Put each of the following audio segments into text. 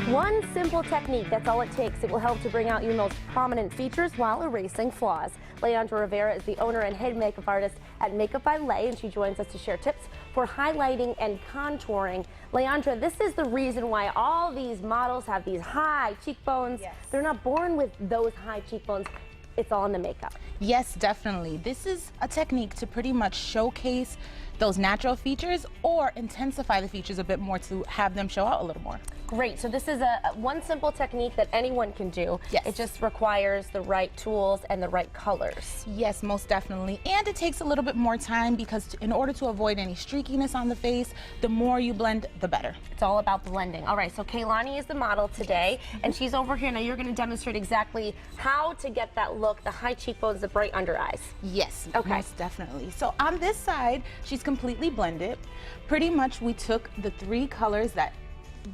One simple technique, that's all it takes. It will help to bring out your most prominent features while erasing flaws. Leandra Rivera is the owner and head makeup artist at Makeup by Lay, and she joins us to share tips for highlighting and contouring. Leandra, this is the reason why all these models have these high cheekbones. Yes. They're not born with those high cheekbones. It's all in the makeup. Yes, definitely. This is a technique to pretty much showcase those natural features or intensify the features a bit more to have them show out a little more. Great. So this is one simple technique that anyone can do. Yes. It just requires the right tools and the right colors. Yes, most definitely. And it takes a little bit more time because in order to avoid any streakiness on the face, the more you blend, the better. It's all about blending. All right, so Kaylani is the model today, and she's over here. Now you're going to demonstrate exactly how to get that look, the high cheekbones, the bright under eyes. Yes, Okay. most definitely. So on this side, she's completely blended. Pretty much we took the three colors that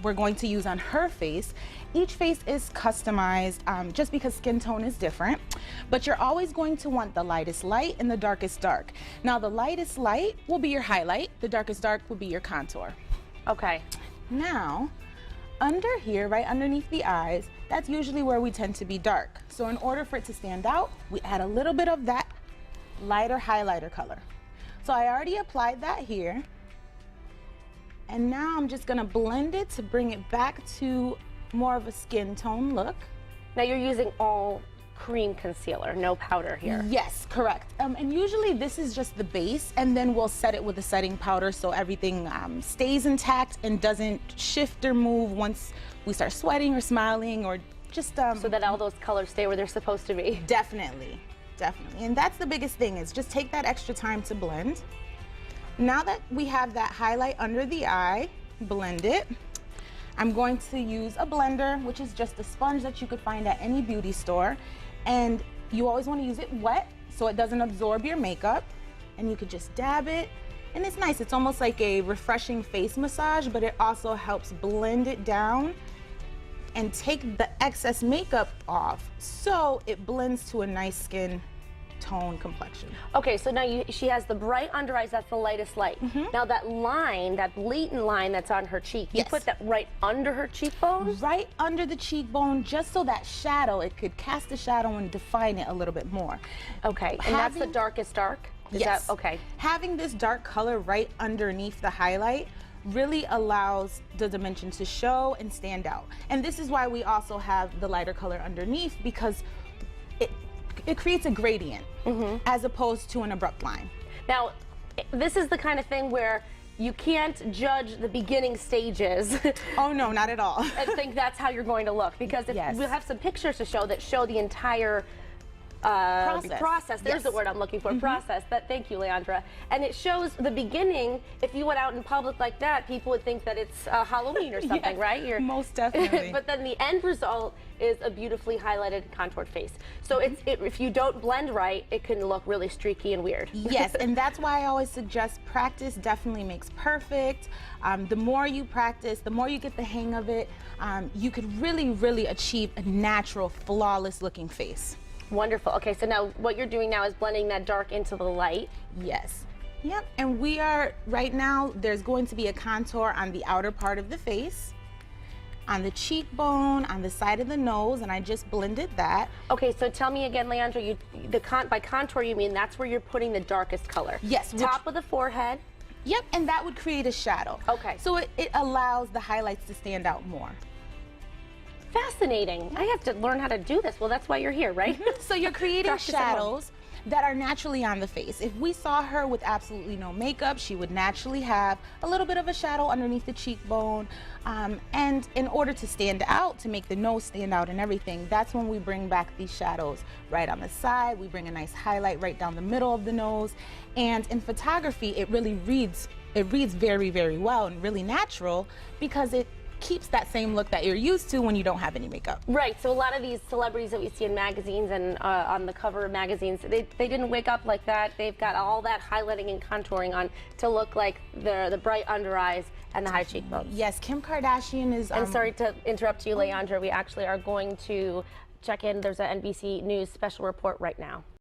we're going to use on her face. Each face is customized just because skin tone is different, but you're always going to want the lightest light and the darkest dark. Now the lightest light will be your highlight, the darkest dark will be your contour. Okay. Now, under here, right underneath the eyes, that's usually where we tend to be dark. So in order for it to stand out, we add a little bit of that lighter highlighter color. So I already applied that here. And now I'm just gonna blend it to bring it back to more of a skin tone look. Now you're using all cream concealer, no powder here. Yes, correct. And usually this is just the base, and then we'll set it with a setting powder so everything stays intact and doesn't shift or move once we start sweating or smiling or just... So that all those colors stay where they're supposed to be. Definitely, definitely. And that's the biggest thing, is just take that extra time to blend. Now that we have that highlight under the eye, blend it. I'm going to use a blender, which is just a sponge that you could find at any beauty store. And you always want to use it wet so it doesn't absorb your makeup. And you could just dab it. And it's nice, it's almost like a refreshing face massage, but it also helps blend it down and take the excess makeup off so it blends to a nice skin tone complexion. Okay, so now she has the bright under eyes, that's the lightest light. Now that line, that blatant line that's on her cheek, you Yes. put that right under her cheekbone? Right under the cheekbone, just so that shadow, it could cast a shadow and define it a little bit more. Okay, and that's the Having- darkest dark? Is Yes. that, okay. Having this dark color right underneath the highlight really allows the dimension to show and stand out. And this is why we also have the lighter color underneath, because it creates a gradient as opposed to an abrupt line. Now, this is the kind of thing where you can't judge the beginning stages Oh no, not at all. and think that's how you're going to look, because if Yes. we'll have some pictures to show that show the entire process. There's Yes. the word I'm looking for, process. But thank you, Leandra. And it shows the beginning. If you went out in public like that, people would think that it's Halloween or something, Yes, right? most definitely. But then the end result is a beautifully highlighted, contoured face. So if you don't blend right, it can look really streaky and weird. Yes, and that's why I always suggest practice definitely makes perfect. The more you practice, the more you get the hang of it, you could really, really achieve a natural, flawless looking face. Wonderful. Okay, so now what you're doing now is blending that dark into the light. Yes. Yep, and we are, right now, there's going to be a contour on the outer part of the face, on the cheekbone, on the side of the nose, and I just blended that. Okay, so tell me again, Leandra, by contour you mean that's where you're putting the darkest color? Yes. Top of the forehead. Yep, and that would create a shadow. Okay. So it allows the highlights to stand out more. Fascinating. I have to learn how to do this. Well, that's why you're here, right? So you're creating Practice at home. shadows that are naturally on the face. If we saw her with absolutely no makeup, she would naturally have a little bit of a shadow underneath the cheekbone. And in order to stand out, to make the nose stand out and everything, that's when we bring back these shadows right on the side. We bring a nice highlight right down the middle of the nose. And in photography, it really reads very, very well and really natural, because it keeps that same look that you're used to when you don't have any makeup. Right, so a lot of these celebrities that we see in magazines and on the cover of magazines, they didn't wake up like that. They've got all that highlighting and contouring on to look like the bright under eyes and the high cheekbones. Yes, Kim Kardashian is... And sorry to interrupt you, Leandra, we actually are going to check in. There's an NBC News special report right now.